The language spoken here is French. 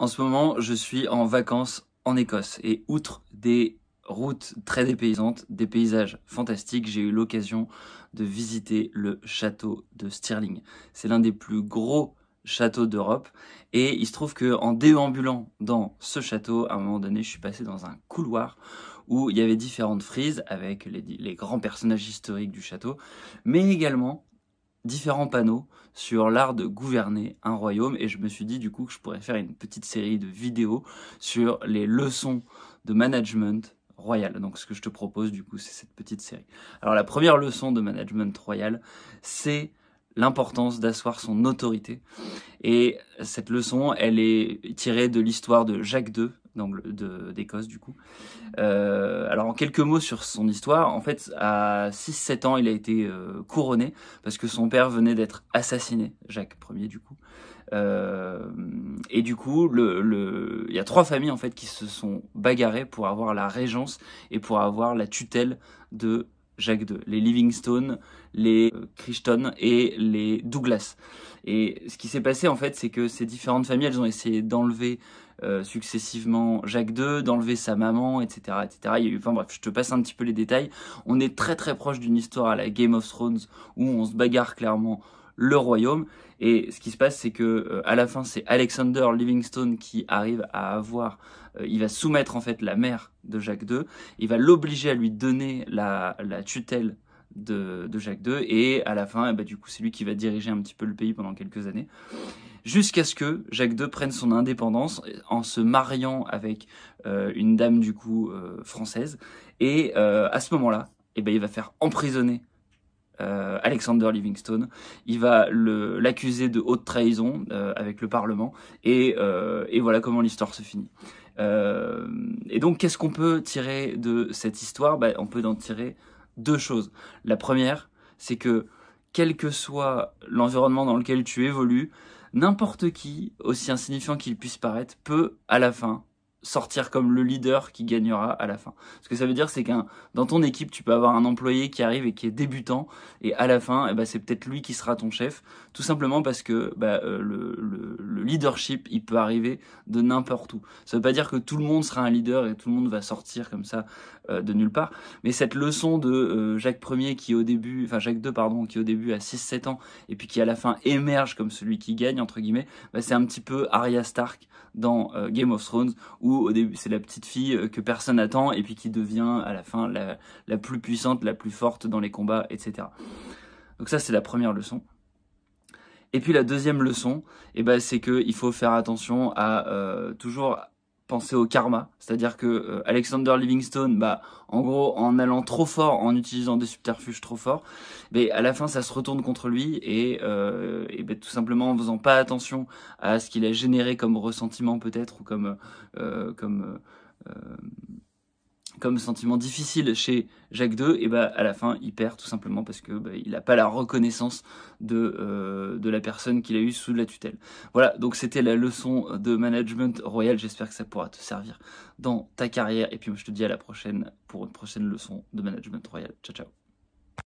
En ce moment, je suis en vacances en Écosse et outre des routes très dépaysantes, des paysages fantastiques, j'ai eu l'occasion de visiter le château de Stirling. C'est l'un des plus gros châteaux d'Europe et il se trouve que en déambulant dans ce château, à un moment donné, je suis passé dans un couloir où il y avait différentes frises avec les grands personnages historiques du château, mais également différents panneaux sur l'art de gouverner un royaume et je me suis dit du coup que je pourrais faire une petite série de vidéos sur les leçons de management royal. Donc ce que je te propose du coup c'est cette petite série. Alors la première leçon de management royal, c'est l'importance d'asseoir son autorité et cette leçon elle est tirée de l'histoire de Jacques II d'Écosse du coup. Alors en quelques mots sur son histoire, en fait à 6-7 ans il a été couronné parce que son père venait d'être assassiné, Jacques Ier du coup. Et du coup il y a 3 familles en fait qui se sont bagarrées pour avoir la régence et pour avoir la tutelle de Jacques II, les Livingstone, les Crichton et les Douglas. Et ce qui s'est passé en fait, c'est que ces différentes familles, elles ont essayé d'enlever successivement Jacques II, d'enlever sa maman, etc., etc. Il y a eu, enfin bref, je te passe un petit peu les détails. On est très très proche d'une histoire à la Game of Thrones où on se bagarre clairement le royaume. Et ce qui se passe, c'est que à la fin, c'est Alexander Livingstone qui arrive à avoir, il va soumettre en fait la mère de Jacques II, il va l'obliger à lui donner la tutelle de Jacques II, et à la fin, bah, du coup, c'est lui qui va diriger un petit peu le pays pendant quelques années, jusqu'à ce que Jacques II prenne son indépendance en se mariant avec une dame du coup française, et à ce moment-là, eh ben, il va faire emprisonner Alexander Livingstone, il va l'accuser de haute trahison avec le Parlement, et voilà comment l'histoire se finit. Et donc qu'est-ce qu'on peut tirer de cette histoire? Bah, on peut en tirer 2 choses. La première, c'est que quel que soit l'environnement dans lequel tu évolues, n'importe qui, aussi insignifiant qu'il puisse paraître, peut à la fin sortir comme le leader qui gagnera à la fin. Ce que ça veut dire, c'est dans ton équipe, tu peux avoir un employé qui arrive et qui est débutant, et à la fin, eh ben, c'est peut-être lui qui sera ton chef, tout simplement parce que le leadership, il peut arriver de n'importe où. Ça veut pas dire que tout le monde sera un leader et tout le monde va sortir comme ça de nulle part, mais cette leçon de Jacques Ier qui au début, enfin Jacques II pardon, qui au début a 6-7 ans et puis qui à la fin émerge comme celui qui gagne entre guillemets, bah, c'est un petit peu Arya Stark dans Game of Thrones, où au début c'est la petite fille que personne attend et puis qui devient à la fin la plus puissante, la plus forte dans les combats, etc. Donc ça c'est la première leçon. Et puis la deuxième leçon, eh ben, c'est qu'il faut faire attention à toujours penser au karma, c'est-à-dire que Alexander Livingstone, bah, en gros, en allant trop fort, en utilisant des subterfuges trop forts, mais à la fin, ça se retourne contre lui, et ben, tout simplement en faisant pas attention à ce qu'il a généré comme ressentiment peut-être, ou comme sentiment difficile chez Jacques II, et bah, à la fin, il perd tout simplement parce que bah, il n'a pas la reconnaissance de la personne qu'il a eue sous la tutelle. Voilà, donc c'était la leçon de management royal. J'espère que ça pourra te servir dans ta carrière. Et puis moi, je te dis à la prochaine pour une prochaine leçon de management royal. Ciao, ciao.